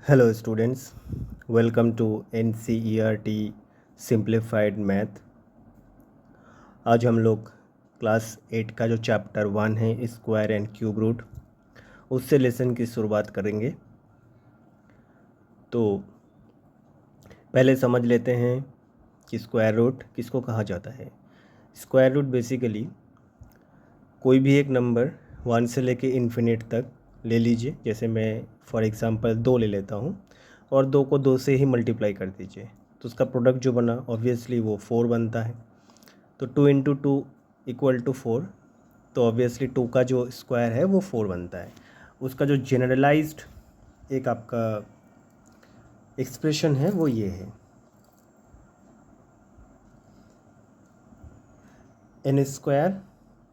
Hello students, welcome to NCERT simplified math. आज हम लोग क्लास 8 का जो चैप्टर 1 है स्क्वायर एंड क्यूब रूट, उससे लेसन की शुरुआत करेंगे। तो पहले समझ लेते हैं कि स्क्वायर रूट किसको कहा जाता है। स्क्वायर रूट बेसिकली कोई भी एक नंबर 1 से लेके इन्फिनिट तक ले लीजिए। जैसे मैं फॉर एग्ज़ाम्पल 2 ले लेता हूँ और 2 को 2 से ही मल्टीप्लाई कर दीजिए, तो उसका प्रोडक्ट जो बना ऑब्वियसली वो 4 बनता है। तो 2 इंटू 2 इक्वल टू 4, तो ऑब्वियसली 2 का जो स्क्वायर है वो 4 बनता है। उसका जो जनरलाइज्ड एक आपका एक्सप्रेशन है वो ये है, एन स्क्वायर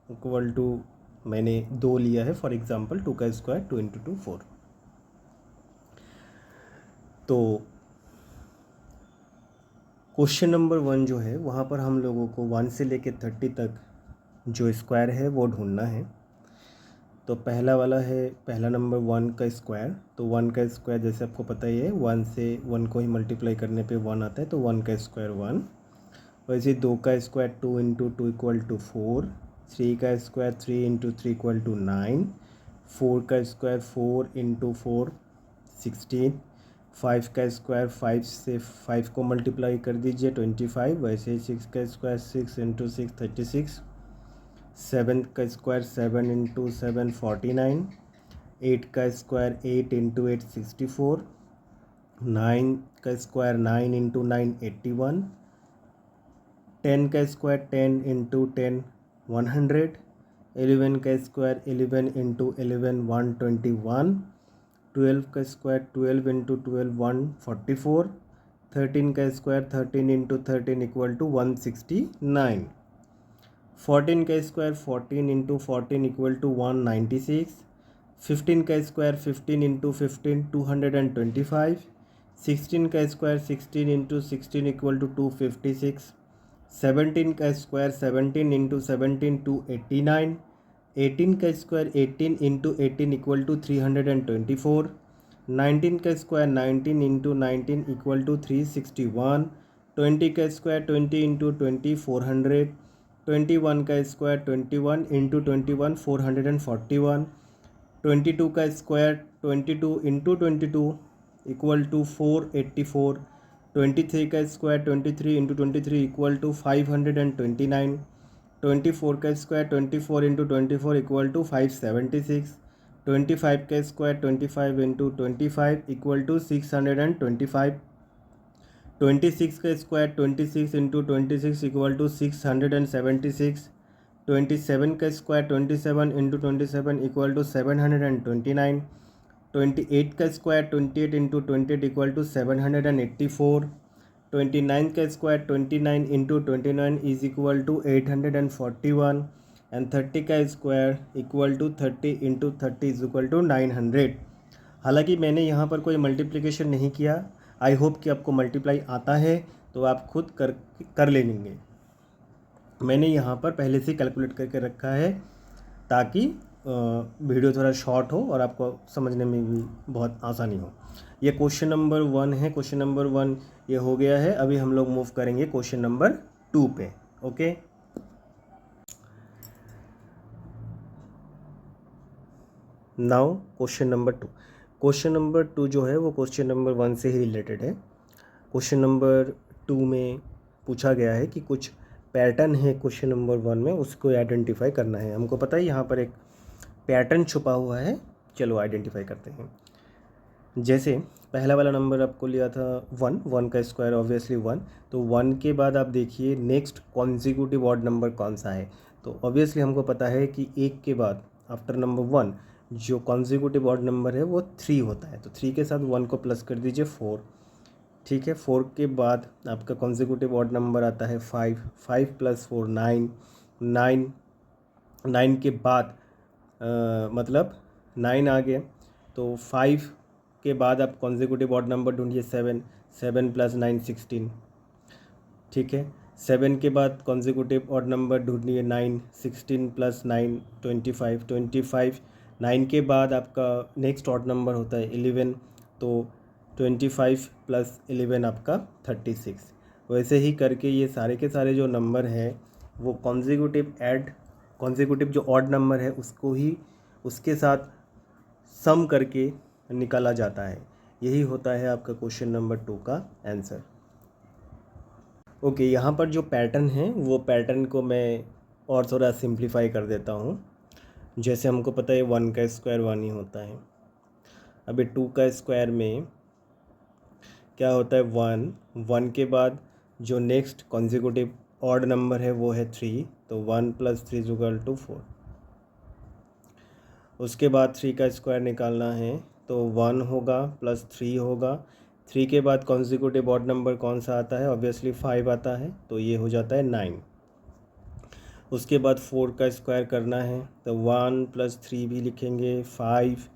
इक्वल टू, मैंने 2 लिया है फॉर एग्ज़ाम्पल, 2 का स्क्वायर 2 इंटू 2 4। तो क्वेश्चन नंबर 1 जो है वहाँ पर हम लोगों को 1 से लेके 30 तक जो स्क्वायर है वो ढूंढना है। तो पहला वाला है, पहला नंबर 1 का स्क्वायर। तो 1 का स्क्वायर जैसे आपको पता ही है, 1 से 1 को ही मल्टीप्लाई करने पे 1 आता है, तो 1 का स्क्वायर 1। वैसे 2 का स्क्वायर 2 इंटू 2 इक्वल टू 4, 3 का स्क्वायर 3 इंटू 3 इक्वल टू 9, 4 का स्क्वायर 4 इंटू 4 16, 5 का स्क्वायर 5 से 5 को मल्टीप्लाई कर दीजिए 25। वैसे ही 6 का स्क्वायर 6 इंटू 6 36, 7 का स्क्वायर 7 इंटू 7 49, 8 का स्क्वायर 8 इंटू 8 64, 9 का स्क्वायर 9 इंटू 9 81, 10 का स्क्वायर 10 इंटू 10 100, 11 का स्क्वायर 11 इंटू 11 121, 12 का स्क्वायर 12 इंटू 12 144, 13 का स्क्वायर 13 इंटू 13 इक्वल टू 169, 14 का स्क्वायर 14 इंटू 14 इक्वल टू 196, 15 का स्क्वायर 15 इंटू 15 225, 16 का स्क्वायर 16 इंटू 16 इक्वल टू 256, 17 का स्क्वायर 17 इंटू 17 289, 18 का स्क्वायर 18 इंटू 18 इक्वल टू 324, 19 का स्क्वायर 19 इंटू 19 इक्वल टू 361, 20 का स्क्वायर 20 इंटू 20 400, 21 का स्क्वायर 21 इंटू 21 441, 22 का स्क्वायर 22 इंटू 22 इक्वल टू 484, 23 का स्क्वायर 23 इंटू 23 इक्वल टू 529, 24 का स्क्वायर 24 इंटू 24 इक्वल टू 576, 25 का स्क्वायर 25 इंटू 25 इक्वल टू 625, 26 का स्क्वायर 26 इंटू 26 इक्वल टू 676, 27 का square 27 into 27 equal to 729, 28 का square 28 into 28 equal to 784, 29 का square 29 into 29 is equal to 841, and 30 का square equal to 30 into 30 is equal to 900। हालांकि मैंने यहाँ पर कोई मल्टीप्लिकेशन नहीं किया। आई होप कि आपको मल्टीप्लाई आता है तो आप खुद कर लेंगे। मैंने यहाँ पर पहले से कैलकुलेट करके रखा है ताकि वीडियो थोड़ा शॉर्ट हो और आपको समझने में भी बहुत आसानी हो। ये क्वेश्चन नंबर 1 है। क्वेश्चन नंबर 1 ये हो गया है। अभी हम लोग मूव करेंगे क्वेश्चन नंबर 2 पे। Okay, now question number 2। Question number 2 जो है वो क्वेश्चन नंबर 1 से ही रिलेटेड है। क्वेश्चन नंबर 2 में पूछा गया है कि कुछ पैटर्न है क्वेश्चन नंबर 1 में, उसको आइडेंटिफाई करना है। हमको पता है यहाँ पर एक पैटर्न छुपा हुआ है। चलो आइडेंटिफाई करते हैं। जैसे पहला वाला नंबर आपको लिया था 1 का स्क्वायर ऑब्वियसली 1। तो 1 के बाद आप देखिए नेक्स्ट कॉन्जिक्यूटिव ऑड नंबर कौन सा है। तो ऑब्वियसली हमको पता है कि 1 के बाद आफ्टर नंबर 1 जो कॉन्जिक्यूटिव ऑड नंबर है वो 3 होता है। तो 3 के साथ 1 को प्लस कर दीजिए 4। ठीक है, 4 के बाद आपका कॉन्जिक्यूटिव ऑड नंबर आता है 5, 5 प्लस 4 9, 9, 9 के बाद मतलब 9 आ गया। तो 5 के बाद आप कॉन्जिक्यूटिव ऑड नंबर ढूंढिए 7, 7 प्लस 9 16। ठीक है, 7 के बाद कॉन्जिक्यूटिव ऑड नंबर ढूंढिए 9, 16 प्लस 9 25, 25। 9 के बाद आपका नेक्स्ट ऑड नंबर होता है 11। तो 25 प्लस 11 आपका 36। वैसे ही करके ये सारे के सारे जो नंबर है वो कॉन्जिक्यूटिव जो ऑड नंबर है उसको ही उसके साथ सम करके निकाला जाता है। यही होता है आपका क्वेश्चन नंबर 2 का आंसर। ओके, यहाँ पर जो पैटर्न है वो पैटर्न को मैं और थोड़ा सिंप्लीफाई कर देता हूँ। जैसे हमको पता है 1 का स्क्वायर 1 ही होता है। अभी 2 का स्क्वायर में क्या होता है 1 के बाद जो नेक्स्ट कॉन्जिक्यूटिव ऑड नंबर है वो है 3, तो 1 + 3 = 4। उसके बाद 3 का स्क्वायर निकालना है तो 1 होगा प्लस 3 होगा। 3 के बाद कॉन्जिक्यूटिव ऑड नंबर कौन सा आता है? ऑब्वियसली 5 आता है, तो ये हो जाता है 9। उसके बाद 4 का स्क्वायर करना है तो 1 + 3 भी लिखेंगे, 5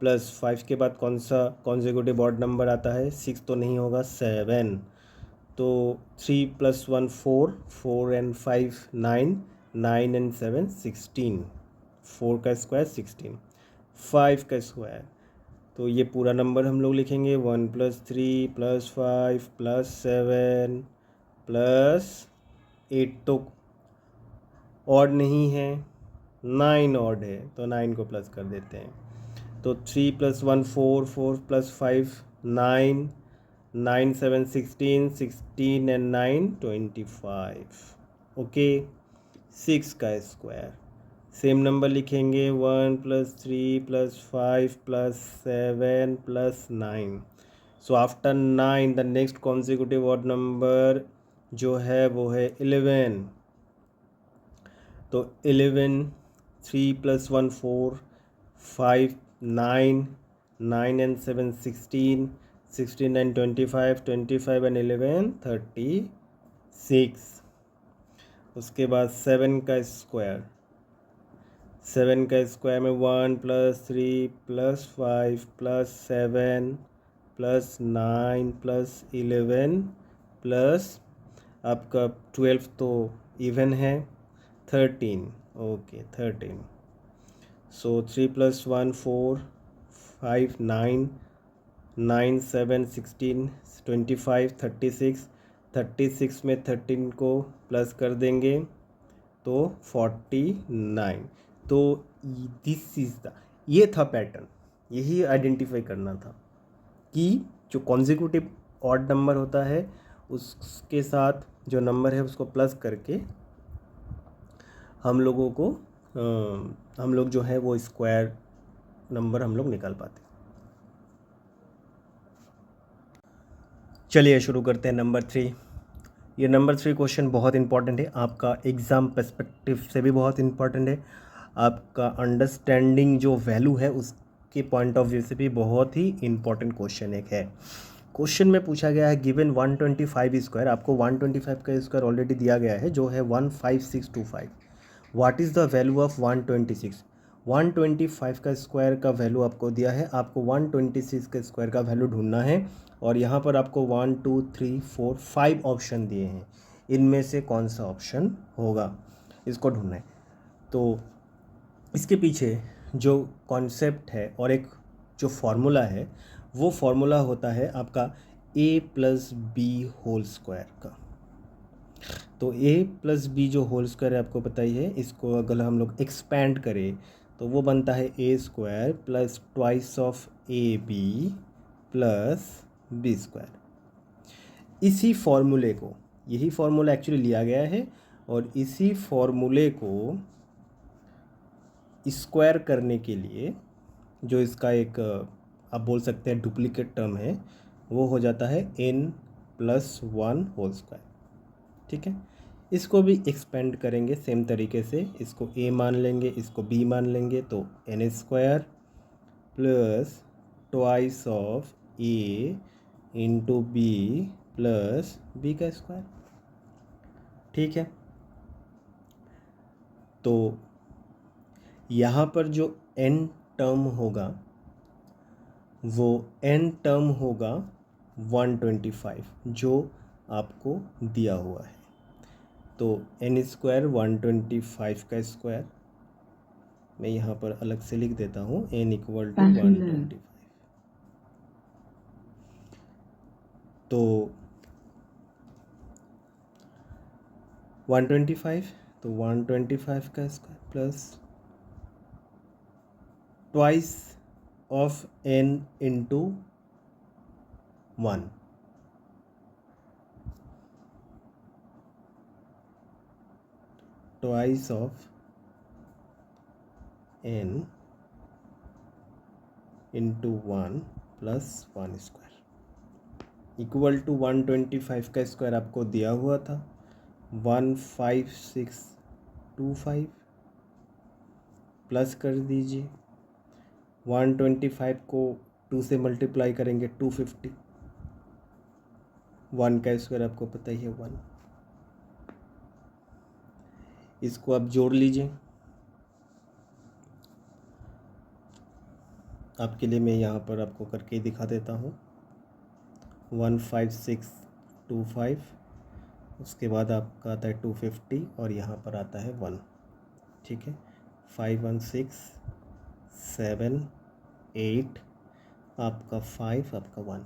+ 5 के बाद कौन सा कॉन्जिक्यूटिव ऑड नंबर आता है? 6 तो नहीं होगा, 7। तो 3 + 1 4, 4 and 5 9, 9 and 7 16। 4 का स्क्वायर 16, 5 का स्क्वायर, तो ये पूरा नंबर हम लोग लिखेंगे 1 + 3 + 5 + 7 + 8। तो ऑड नहीं है, 9 ऑड है, तो 9 को प्लस कर देते हैं। तो 3 + 1 4, 4 + 5 9, 9 7 16, 16 and 9 25। ओके, 6 का स्क्वायर सेम नंबर लिखेंगे 1 + 3 + 5 + 7 + 9। So after 9 the next consecutive odd number जो है वो है 11। तो 11, 3 + 1 4, 5 9, 9 and 7 16, 16 and 25, 25 and 11 36। उसके बाद 7 का स्क्वायर, 7 का स्क्वायर में 1 + 3 + 5 + 7 + 9 + 11 प्लस आपका 12 तो इवन है 13। ओके 13। सो 3 + 1 4, 5 9, 9 7 16, 25 36। 36 में 13 को प्लस कर देंगे तो 49। तो दिस इज द, ये था पैटर्न, यही आइडेंटिफाई करना था कि जो कॉन्जिक्यूटिव ऑड नंबर होता है उसके साथ जो नंबर है उसको प्लस करके हम लोगों को हम लोग जो है वो स्क्वायर नंबर हम लोग निकाल पाते। चलिए शुरू करते हैं नंबर 3। ये नंबर 3 क्वेश्चन बहुत इंपॉर्टेंट है, आपका एग्ज़ाम पर्सपेक्टिव से भी बहुत इंपॉर्टेंट है, आपका अंडरस्टैंडिंग जो वैल्यू है उसके पॉइंट ऑफ व्यू से भी बहुत ही इंपॉर्टेंट क्वेश्चन एक है। क्वेश्चन में पूछा गया है गिवन 125 स्क्वायर, आपको 125 का स्क्वायर ऑलरेडी दिया गया है जो है 15625। What is the value of 126? 125 का स्क्वायर का वैल्यू आपको दिया है, आपको 126 का स्क्वायर का वैल्यू ढूंढना है। और यहाँ पर आपको 1 2 3 4 5 ऑप्शन दिए हैं, इनमें से कौन सा ऑप्शन होगा इसको ढूंढना है। तो इसके पीछे जो कॉन्सेप्ट है और एक जो फॉर्मूला है वो फॉर्मूला होता है आपका a + b² का। तो a + b जो होल स्क्वायर है आपको पता ही है, इसको अगर हम लोग एक्सपैंड करें तो वो बनता है a² + twice of ab + b²। इसी फॉर्मूले को, यही फॉर्मूला एक्चुअली लिया गया है और इसी फॉर्मूले को स्क्वायर करने के लिए जो इसका एक आप बोल सकते हैं डुप्लीकेट टर्म है वो हो जाता है n + 1²। ठीक है, इसको भी एक्सपेंड करेंगे सेम तरीके से, इसको a मान लेंगे, इसको b मान लेंगे, तो n² + twice of a × b + b²। ठीक है, तो यहाँ पर जो n टर्म होगा वो n टर्म होगा 125 जो आपको दिया हुआ है। तो n² 125 का स्क्वायर मैं यहाँ पर अलग से लिख देता हूँ, n = 125। तो 125, तो 125 का square plus twice of n into 1, twice of n into 1 plus 1 square equal to 125 का स्क्वायर आपको दिया हुआ था 15625 प्लस कर दीजिए 125 को 2 से मल्टीप्लाई करेंगे 250, 1 का स्क्वायर आपको पता ही है 1, इसको आप जोड़ लीजिए। आपके लिए मैं यहाँ पर आपको करके दिखा देता हूँ 15625, उसके बाद आपका आता है 250 और यहाँ पर आता है 1, ठीक है। 51678 आपका 5 आपका 1,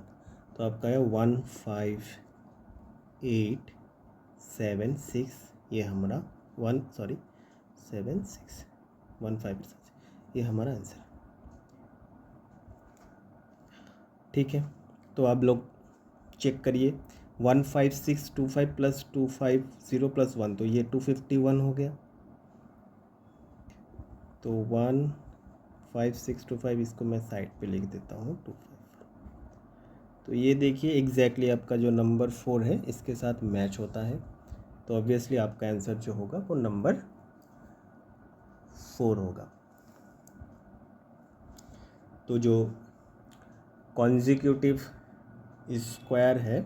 तो आपका है 15876, ये हमारा 176 ये हमारा आंसर, ठीक है। तो आप लोग चेक करिए 15625 प्लस 250 प्लस 1, तो ये 251 हो गया। तो 15625 इसको मैं साइड पे लिख देता हूँ 25। तो ये देखिए एग्जैक्टली आपका जो नंबर 4 है इसके साथ मैच होता है, तो ऑब्वियसली आपका आंसर जो होगा वो नंबर 4 होगा। तो जो कॉन्जिक्यूटिव स्क्वायर है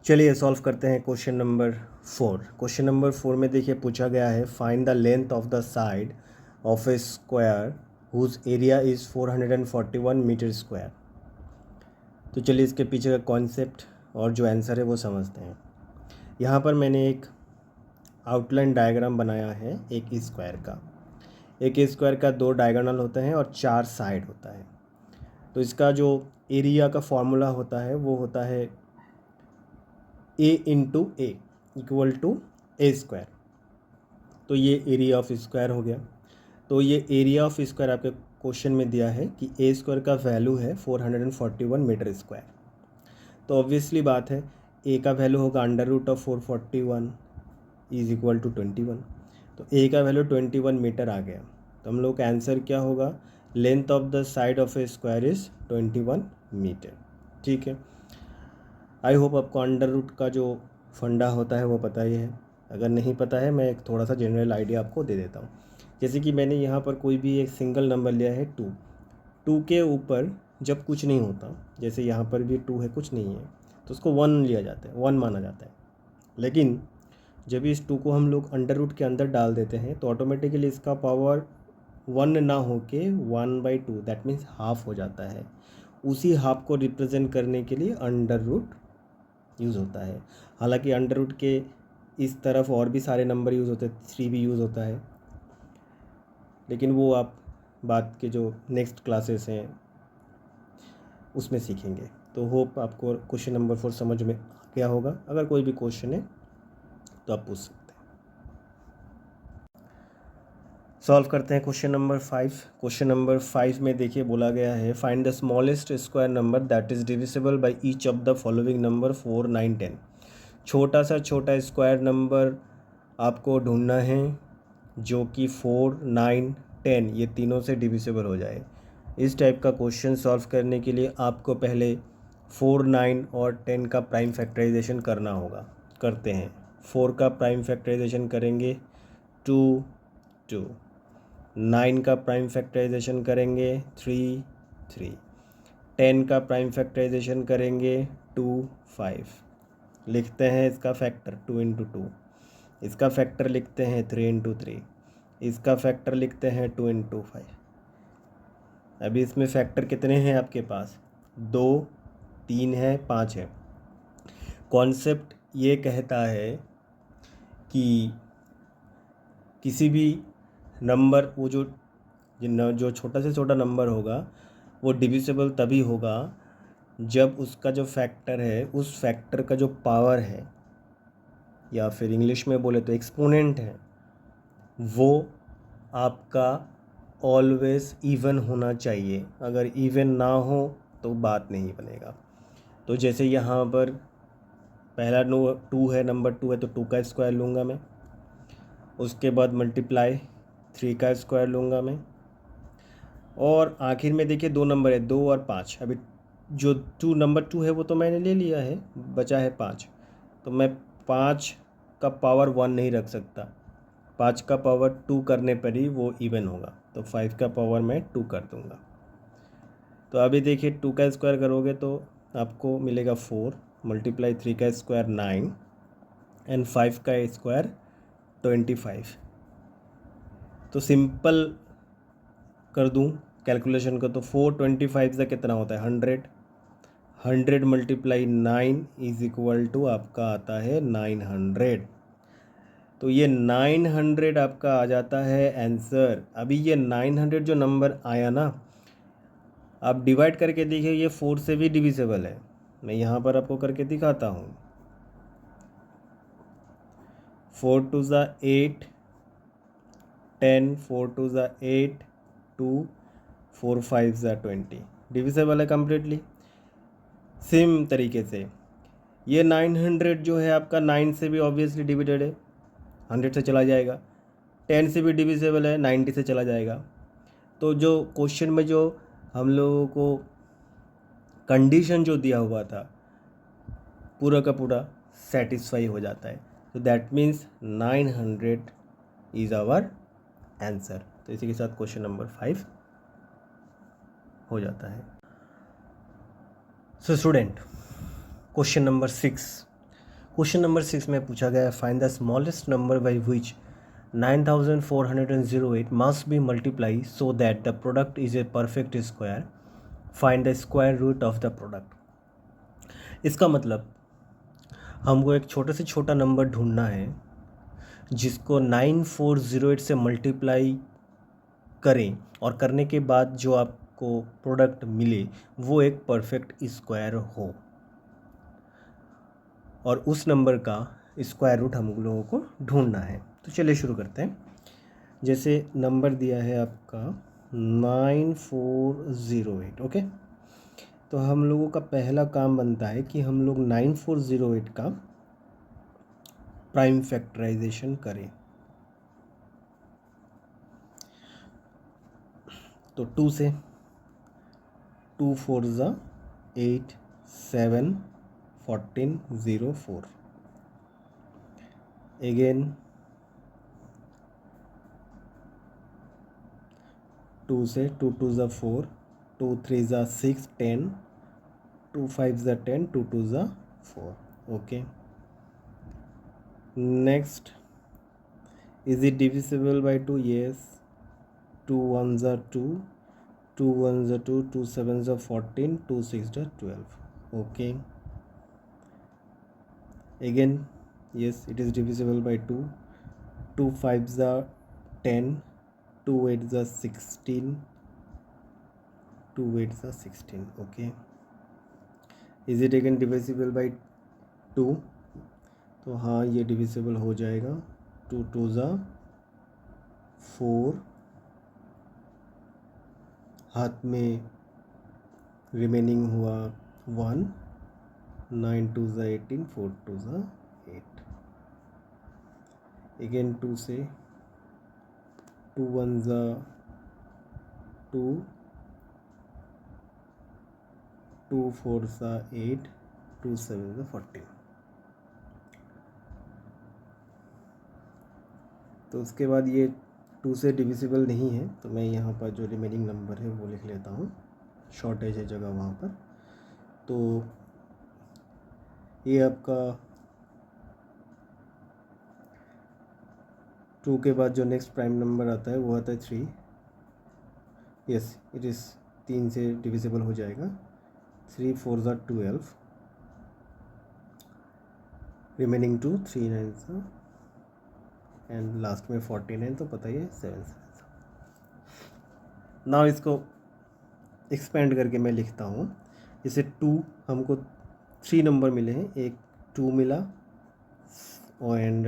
चलिए सॉल्व करते हैं क्वेश्चन नंबर 4। क्वेश्चन नंबर 4 में देखिए पूछा गया है find the length of the side of a square whose area is 441 metre square. तो चलिए इसके पीछे का कॉन्सेप्ट और जो आंसर है वो समझते हैं। यहाँ पर मैंने एक आउटलाइन डायग्राम बनाया है एक स्क्वायर का। एक स्क्वायर का 2 डायगोनल होते हैं और 4 साइड होता है। तो इसका जो एरिया का फॉर्मूला होता है वो होता है a into a equal to a square. तो ये एरिया ऑफ स्क्वायर हो गया। तो ये एरिया ऑफ स्क्वायर आपके क्वेश्चन में दिया है कि ए स्क्वायर का वैल्यू है 441 मीटर स्क्वायर। तो ऑब्वियसली बात है ए का वैल्यू होगा under root of 441 is equal to 21। तो ए का वैल्यू 21 मीटर आ गया। तो हम लोग का आंसर क्या होगा, length of the side of a square is 21 metre, ठीक है। आई होप आपको अंडर रूट का जो फंडा होता है वो पता ही है। अगर नहीं पता है मैं एक थोड़ा सा जनरल आइडिया आपको दे देता हूँ। जैसे कि मैंने यहाँ पर कोई भी एक सिंगल नंबर लिया है 2 के ऊपर जब कुछ नहीं होता, जैसे यहाँ पर भी 2 है कुछ नहीं है, तो उसको 1 लिया जाता है, 1 माना जाता है। लेकिन जब इस 2 को हम लोग अंडर रूट के अंदर डाल देते हैं तो ऑटोमेटिकली इसका पावर 1 ना हो के 1/2 दैट मीन्स हाफ हो जाता है। उसी हाफ को रिप्रेजेंट करने के लिए अंडर रूट यूज़ होता है। हालांकि अंडर रूट के इस तरफ और भी सारे नंबर यूज़ होते हैं, 3 भी यूज़ होता है, लेकिन वो आप बाद के जो नेक्स्ट क्लासेस हैं उसमें सीखेंगे। तो होप आपको क्वेश्चन नंबर 4 समझ में आ गया होगा। अगर कोई भी क्वेश्चन है तो आप पूछ सकते हैं। सॉल्व करते हैं क्वेश्चन नंबर 5। क्वेश्चन नंबर 5 में देखिए बोला गया है find the smallest square number that is divisible by each of the following number 4, 9, 10। छोटा सा छोटा स्क्वायर नंबर आपको ढूंढना है जो कि 4, 9, 10 ये तीनों से डिविजिबल हो जाए। इस टाइप का क्वेश्चन सॉल्व करने के लिए आपको पहले 4, 9 और 10 का प्राइम फैक्टराइजेशन करना होगा। करते हैं। 4 का प्राइम फैक्टराइजेशन करेंगे 2, 2। 9 का प्राइम फैक्टराइजेशन करेंगे 3, 3। 10 का प्राइम फैक्टराइजेशन करेंगे 2, 5। लिखते हैं इसका फैक्टर 2 इंटू 2। इसका फैक्टर लिखते हैं 3 इंटू 3। इसका फैक्टर लिखते हैं 2 इंटू 5। अभी इसमें फैक्टर कितने हैं आपके पास, 2, 3 है, 5 है। कॉन्सेप्ट ये कहता है कि किसी भी नंबर वो जो जो छोटा से छोटा नंबर होगा वो डिविजिबल तभी होगा जब उसका जो फैक्टर है, उस फैक्टर का जो पावर है, या फिर इंग्लिश में बोले तो एक्सपोनेंट है, वो आपका ऑलवेज इवन होना चाहिए। अगर इवन ना हो तो बात नहीं बनेगा। तो जैसे यहाँ पर पहला 2 है, नंबर 2 है, तो 2 का स्क्वायर लूँगा मैं। उसके बाद मल्टीप्लाई 3 का स्क्वायर लूँगा मैं। और आखिर में देखिए 2 नंबर है, 2 और 5। अभी जो नंबर 2 है वो तो मैंने ले लिया है, बचा है 5। तो मैं 5 का पावर 1 नहीं रख सकता, 5 का पावर 2 करने पर ही वो इवन होगा। तो 5 का पावर मैं 2 कर दूँगा। तो अभी देखिए 2 का स्क्वायर करोगे तो आपको मिलेगा 4, मल्टीप्लाई 3 का स्क्वायर 9 एंड 5 का स्क्वायर 25। तो सिंपल कर दूं कैलकुलेशन का, तो 425 का कितना होता है 100। 100 मल्टीप्लाई 9 इज इक्वल टू आपका आता है 900। तो ये 900 आपका आ जाता है आंसर। अभी ये 900 जो नंबर आया ना, आप डिवाइड करके देखिए, ये 4 से भी डिविजिबल है। मैं यहाँ पर आपको करके दिखाता हूँ। 4 2 ज़ा 8, 10, 4 2 ज़ा 8, 2, 4 5 ज़ा 20, डिविजिबल है कम्प्लीटली। सेम तरीके से ये 900 जो है आपका 9 से भी ऑब्वियसली डिविडेड है, 100 से चला जाएगा। 10 से भी डिविजिबल है, 90 से चला जाएगा। तो जो क्वेश्चन में जो हम लोगों को कंडीशन जो दिया हुआ था, पूरा का पूरा सेटिस्फाई हो जाता है। तो that means 900 is our answer. तो इसी के साथ क्वेश्चन नंबर 5 हो जाता है। सो स्टूडेंट, क्वेश्चन नंबर 6 में पूछा गया है, find the smallest number by which 9408 must be multiply so that the product is a perfect square, find the square root of the product. इसका मतलब हमको एक छोटे से छोटा नंबर ढूंढना है जिसको 9408 से मल्टीप्लाई करें, और करने के बाद जो आपको प्रोडक्ट मिले वो एक परफेक्ट स्क्वायर हो, और उस नंबर का स्क्वायर रूट हम लोगों को ढूंढना है। तो चलिए शुरू करते हैं। जैसे नंबर दिया है आपका 9408, ओके। तो हम लोगों का पहला काम बनता है कि हम लोग 9408 का प्राइम फैक्टराइजेशन करें। तो 2 से 2 4 ज़ा 8 7 14 0 4। अगेन 2 से 2 2 ज़ा 4, 2 3 ज़ा 6 10, 2 5 ज़ा 10, 2 2 ज़ा 4, okay. Next, is it divisible by 2? Yes. 2 1 ज़ा 2, 2 1 ज़ा 2, 2 7 ज़ा 14, 2 6 ज़ा 12, okay. Again, yes, it is divisible by 2. 2 5 ज़ा 10, 2 8 ज़ा 16, 2 8 ज़ा 16, okay. Is it again divisible by 2? तो हाँ, ये डिविजिबल हो जाएगा। 2 2 ज़ा 4, हाथ में रिमेनिंग हुआ 1, 9 2 ज़ा 18, 4 2 ज़ा 8। अगेन 2 से 2 1 ज़ा 2, 2 4 ज़ा 8, 2 7 ज़ा 14। तो उसके बाद ये 2 से डिविजिबल नहीं है, तो मैं यहाँ पर जो रिमेनिंग नंबर है वो लिख लेता हूँ, शॉर्टेज है जगह वहाँ पर। तो ये आपका 2 के बाद जो नेक्स्ट प्राइम नंबर आता है वो आता है 3। यस, इट इज़ 3 से डिविजिबल हो जाएगा। 3 4 ज़ा 12, रिमेनिंग 2, 3 9 ज़ा, एंड लास्ट में 49, तो पता ही है 7 7। ना इसको एक्सपेंड करके मैं लिखता हूँ। जैसे 2 हमको 3 नंबर मिले हैं, एक 2 मिला और एंड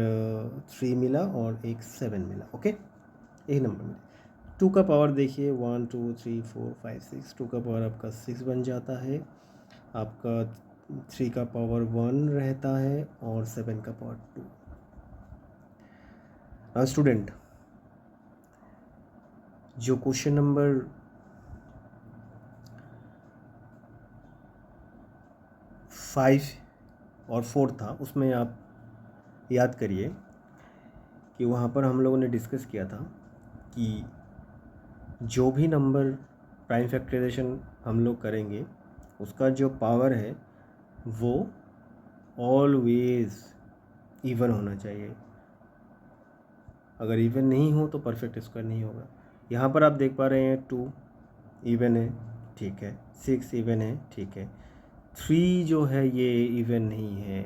3 मिला और एक 7 मिला। ओके, एक नंबर मिला। 2 का पावर देखिए 1 2 3 4 5 6, 2 का पावर आपका 6 बन जाता है, आपका 3 का पावर 1 रहता है और 7 का पावर 2। नाउ स्टूडेंट, जो क्वेश्चन नंबर 5 और 4 था उसमें आप याद करिए कि वहाँ पर हम लोगों ने डिस्कस किया था कि जो भी नंबर प्राइम फैक्टराइजेशन हम लोग करेंगे उसका जो पावर है वो ऑलवेज इवन होना चाहिए। अगर इवन नहीं हो तो परफेक्ट स्क्वायर नहीं होगा। यहाँ पर आप देख पा रहे हैं 2 इवन है, ठीक है, 6 इवन है, ठीक है, 3 जो है ये इवन नहीं है।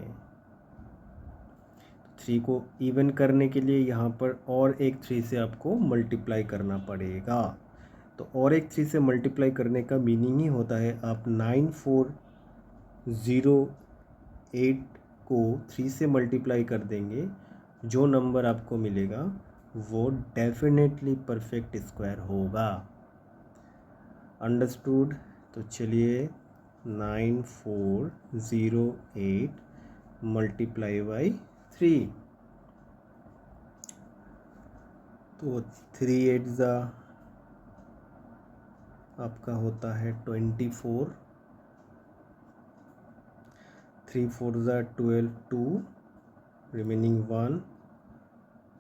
3 को इवन करने के लिए यहाँ पर और एक 3 से आपको मल्टीप्लाई करना पड़ेगा। तो और एक 3 से मल्टीप्लाई करने का मीनिंग ही होता है आप 9408 को 3 से मल्टीप्लाई कर देंगे, जो नंबर आपको मिलेगा वो डेफिनेटली परफेक्ट स्क्वायर होगा। अंडरस्टूड? तो चलिए 9408 मल्टीप्लाई बाई 3, तो 3 8 ज़ा आपका होता है 24, 3 4 ज़ा 12, 2 रिमेनिंग 1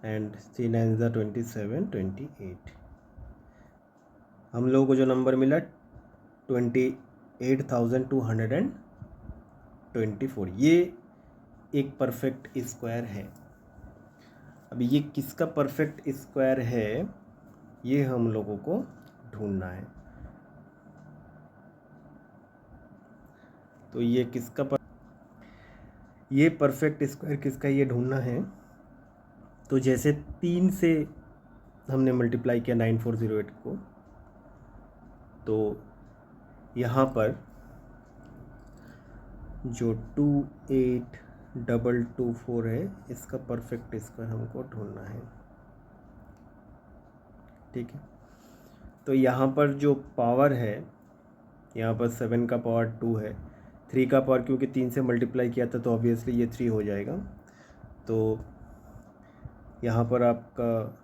एंड 3 9 ज़ा 27, 28। हम लोगों को जो नंबर मिला 28,224, ये एक परफेक्ट स्क्वायर है। अब ये किसका परफेक्ट स्क्वायर है ये हम लोगों को ढूंढना है। तो ये ये परफेक्ट स्क्वायर किसका ये ढूंढना है। तो जैसे 3 से हमने मल्टीप्लाई किया 9408 को, तो यहाँ पर जो 28,224 है इसका परफेक्ट स्क्वायर हमको ढूंढना है, ठीक है। तो यहाँ पर जो पावर है, यहाँ पर 7 का पावर 2 है, 3 का पावर क्योंकि 3 से मल्टीप्लाई किया था तो ऑब्वियसली ये 3 हो जाएगा। तो यहाँ पर आपका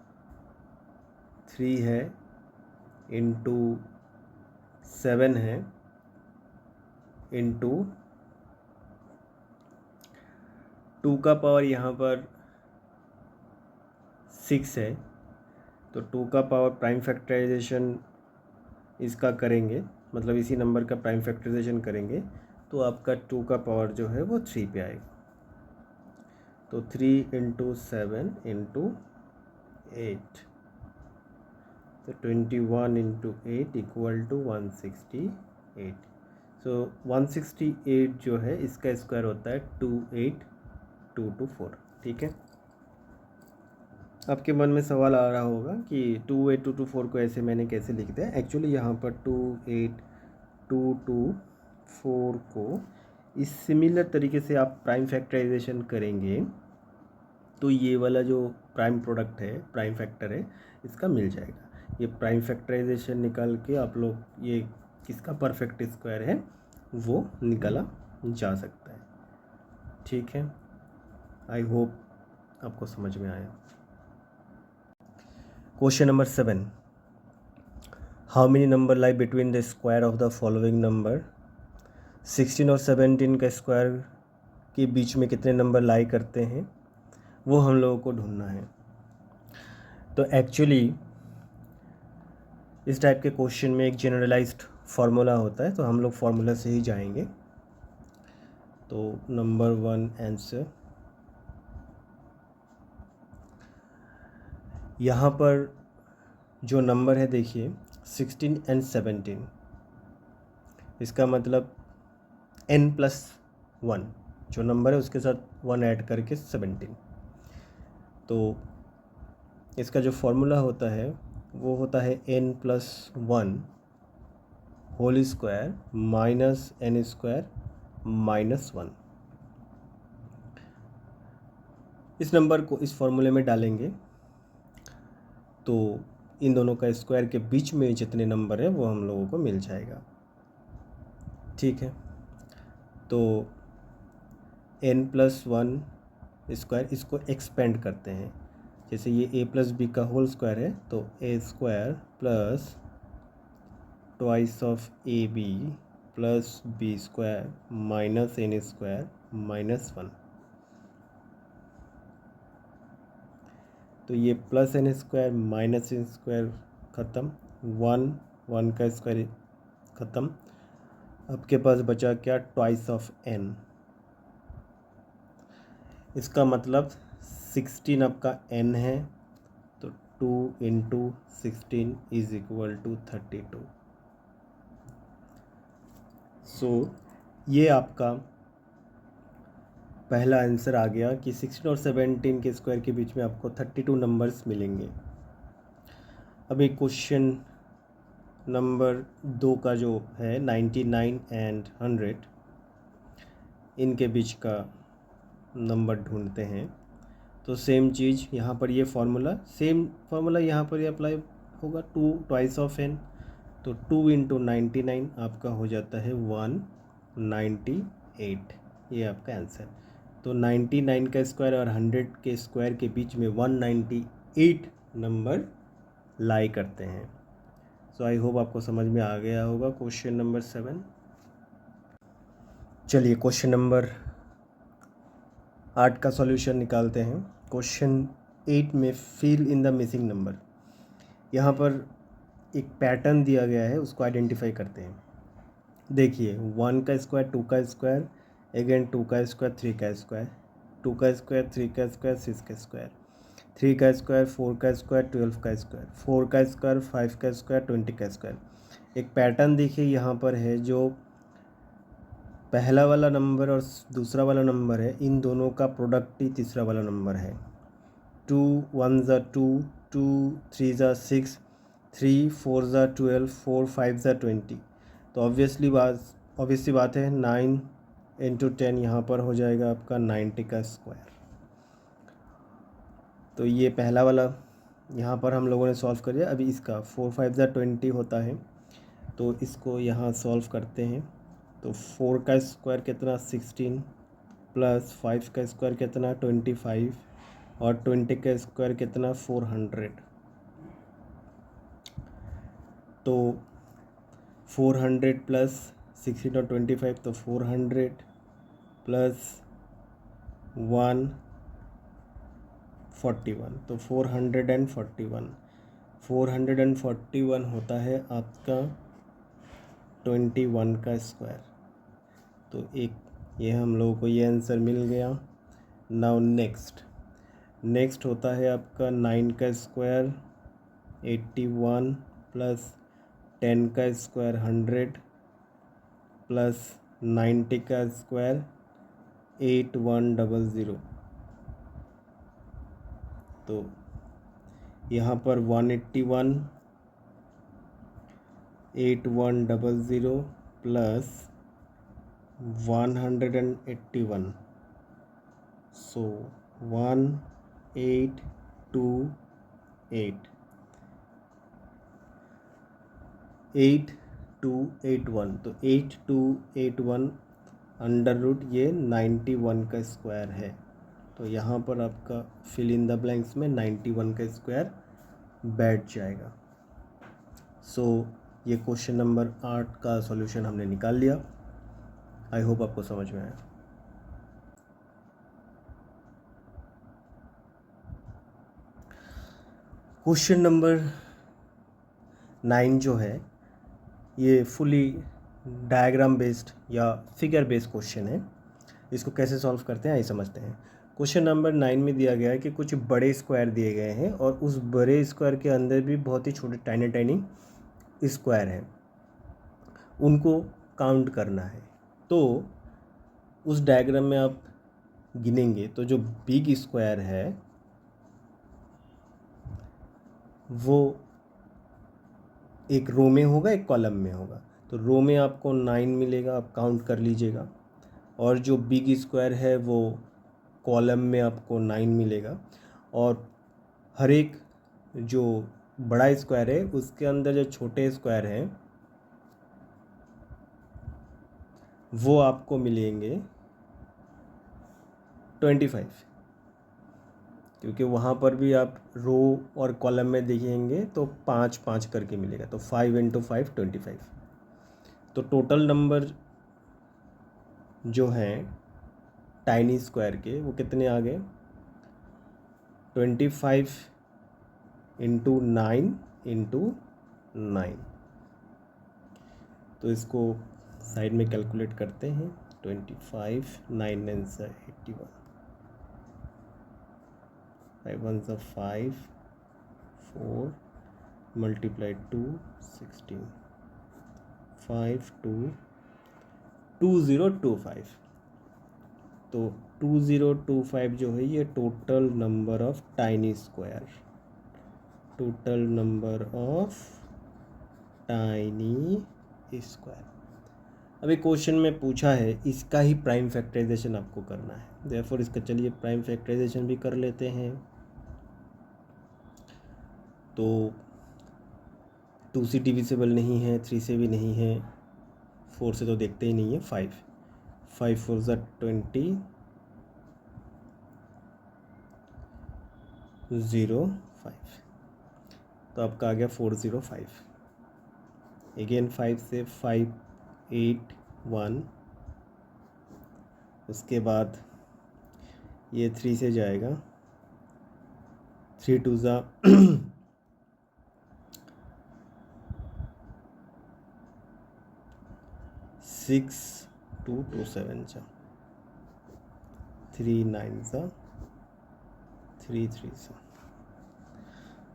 3 है इंटू 7 है इंटू 2 का पावर यहाँ पर 6 है, तो 2 का पावर प्राइम फैक्टराइजेशन इसका करेंगे, मतलब इसी नंबर का प्राइम फैक्टराइजेशन करेंगे तो आपका 2 का पावर जो है वो 3 पे आएगा। तो 3 इंटू 7 इंटू 8, तो 21 इंटू 8 इक्वल टू 168। सो 168 जो है इसका स्क्वायर होता है 28224, ठीक है। आपके मन में सवाल आ रहा होगा कि 28224 को ऐसे मैंने कैसे लिख दिया। एक्चुअली यहाँ पर 28224 को इस सिमिलर तरीके से आप प्राइम फैक्टराइजेशन करेंगे तो ये वाला जो प्राइम प्रोडक्ट है, प्राइम फैक्टर है, इसका मिल जाएगा। ये प्राइम फैक्टराइजेशन निकाल के आप लोग ये किसका परफेक्ट स्क्वायर है वो निकाला जा सकता है, ठीक है। आई होप आपको समझ में आया। Question number 7, how many number lie between the square of the following number. 16 और 17 का स्क्वायर के बीच में कितने नंबर लाई करते हैं वो हम लोगों को ढूंढना है। तो एक्चुअली इस टाइप के क्वेश्चन में एक जनरलाइज्ड फार्मूला होता है, तो हम लोग फार्मूला से ही जाएंगे। तो नंबर 1 आंसर, यहाँ पर जो नंबर है देखिए 16 एंड 17, इसका मतलब n+1 जो नंबर है उसके साथ 1 ऐड करके 17। तो इसका जो फॉर्मूला होता है वो होता है n+1 whole square minus n square minus 1। इस नंबर को इस फॉर्मूले में डालेंगे तो इन दोनों का स्क्वायर के बीच में जितने नंबर है वो हम लोगों को मिल जाएगा। ठीक है, तो n+1 स्क्वायर, इसको एक्सपेंड करते हैं। जैसे ये a+b का होल स्क्वायर है तो a square plus twice of ab plus b square minus n square minus 1। तो ये plus n square minus n square ख़त्म, 1 का स्क्वायर ख़त्म। आपके पास बचा क्या, ट्वाइस ऑफ n। इसका मतलब 16 आपका n है तो 2 × 16 इज इक्वल टू 32। सो ये आपका पहला आंसर आ गया कि 16 और 17 के स्क्वायर के बीच में आपको 32 नंबर्स मिलेंगे। अभी क्वेश्चन नंबर 2 का जो है 99 एंड 100, इनके बीच का नंबर ढूंढते हैं। तो सेम चीज़ यहाँ पर, ये सेम फार्मूला यहाँ पर ये अप्लाई होगा, 2 ट्वाइस ऑफ n, तो 2 × 99 आपका हो जाता है 198। ये आपका आंसर। तो 99 का स्क्वायर और 100 के स्क्वायर के बीच में 198 नंबर लाई करते हैं। सो आई होप आपको समझ में आ गया होगा क्वेश्चन नंबर 7। चलिए क्वेश्चन नंबर 8 का सॉल्यूशन निकालते हैं। क्वेश्चन 8 में fill in the missing number. यहाँ पर एक पैटर्न दिया गया है, उसको आइडेंटिफाई करते हैं। देखिए 1 का स्क्वायर, 2 का स्क्वायर, अगेन 2 का स्क्वायर, 3 का स्क्वायर, 2 का स्क्वायर, 3 का स्क्वायर, 6 का स्क्वायर, 3 का स्क्वायर, 4 का स्क्वायर, 12 का स्क्वायर, 4 का स्क्वायर, 5 का स्क्वायर, 20 का स्क्वायर। एक पैटर्न देखिए यहाँ पर है, जो पहला वाला नंबर और दूसरा वाला नंबर है, इन दोनों का प्रोडक्ट ही तीसरा वाला नंबर है। 2 1 ज़ा 2, 2 3 ज़ा 6, 3 4 ज़ा 12, 4 5 ज़ा 20। तो ऑब्वियसली बात है 9 × 10 यहाँ पर हो जाएगा आपका 90 का स्क्वायर। तो ये पहला वाला यहाँ पर हम लोगों ने सॉल्व कर दिया। अभी इसका 4 5 ज़ा 20 होता है, तो इसको यहाँ सॉल्व करते हैं। तो 4 का स्क्वायर कितना, 16, प्लस 5 का स्क्वायर कितना, 25, और 20 का स्क्वायर कितना, 400। तो 400 प्लस 16 और 25, तो 400 प्लस 141, तो 441 होता है आपका 21 का स्क्वायर। तो एक ये हम लोगों को ये आंसर मिल गया। नाउ नेक्स्ट होता है आपका 9 का स्क्वायर 81, प्लस 10 का स्क्वायर 100, प्लस 90 का स्क्वायर 8100। तो यहाँ पर 181 8100 प्लस 181, सो 1828 8281। तो 8281 अंडर रूट ये 91 का स्क्वायर है। तो यहाँ पर आपका फिल इन द ब्लैंक्स में 91 का स्क्वायर बैठ जाएगा। सो ये क्वेश्चन नंबर 8 का सॉल्यूशन हमने निकाल लिया। आई होप आपको समझ में आया। क्वेश्चन नंबर 9 जो है ये फुली डायग्राम बेस्ड या फिगर बेस्ड क्वेश्चन है। इसको कैसे सॉल्व करते हैं आइए समझते हैं। क्वेश्चन नंबर 9 में दिया गया है कि कुछ बड़े स्क्वायर दिए गए हैं और उस बड़े स्क्वायर के अंदर भी बहुत ही छोटे टाइनी स्क्वायर हैं, उनको काउंट करना है। तो उस डायग्राम में आप गिनेंगे तो जो बिग स्क्वायर है वो एक रो में होगा, एक कॉलम में होगा। तो रो में आपको 9 मिलेगा, आप काउंट कर लीजिएगा। और जो बिग स्क्वायर है वो कॉलम में आपको 9 मिलेगा। और हर एक जो बड़ा स्क्वायर है उसके अंदर जो छोटे स्क्वायर हैं वो आपको मिलेंगे 25, क्योंकि वहाँ पर भी आप रो और कॉलम में देखेंगे तो 5 करके मिलेगा। तो 5 × 5 25। तो टोटल नंबर जो हैं टाइनी स्क्वायर के वो कितने आ गए? 25 × 9 × 9। तो इसको साइड में कैलकुलेट करते हैं। 25, 9 9 से 81, 5 1 से 5, 4 मल्टीप्लाई 2 16, 5 2 2025। तो 2025 जो है ये total number of tiny square, total number of tiny square. अभी क्वेश्चन में पूछा है इसका ही प्राइम फैक्टराइजेशन आपको करना है, देयरफॉर इसका चलिए प्राइम फैक्टराइजेशन भी कर लेते हैं। तो 2 से डिविजिबल नहीं है, 3 से भी नहीं है, 4 से तो देखते ही नहीं है। 5 4 ज़ा 20, 0 5। तो आपका आ गया 405। अगेन 5 से 5 8 1, उसके बाद ये 3 से जाएगा, 3 2 ज़ा 6 2 2 7 ज़ा 3 9 ज़ा 3 3 ज़ा।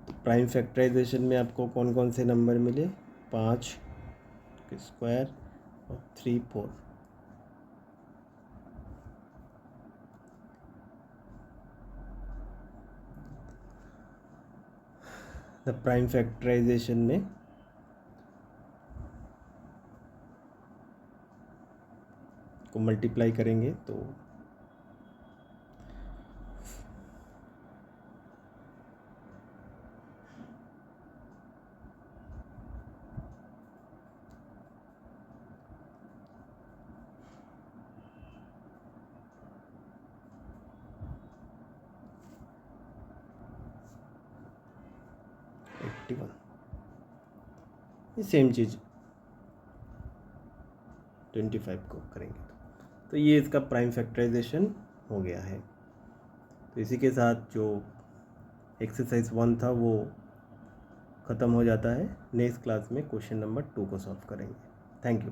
तो प्राइम फैक्टराइजेशन में आपको कौन कौन से नंबर मिले? 5 स्क्वायर और 3 4। द प्राइम फैक्टराइजेशन में को मल्टीप्लाई करेंगे तो ये सेम चीज़ 25 को करेंगे तो ये इसका प्राइम फैक्टराइजेशन हो गया है। तो इसी के साथ जो एक्सरसाइज 1 था वो ख़त्म हो जाता है। नेक्स्ट क्लास में क्वेश्चन नंबर 2 को सॉल्व करेंगे। Thank you.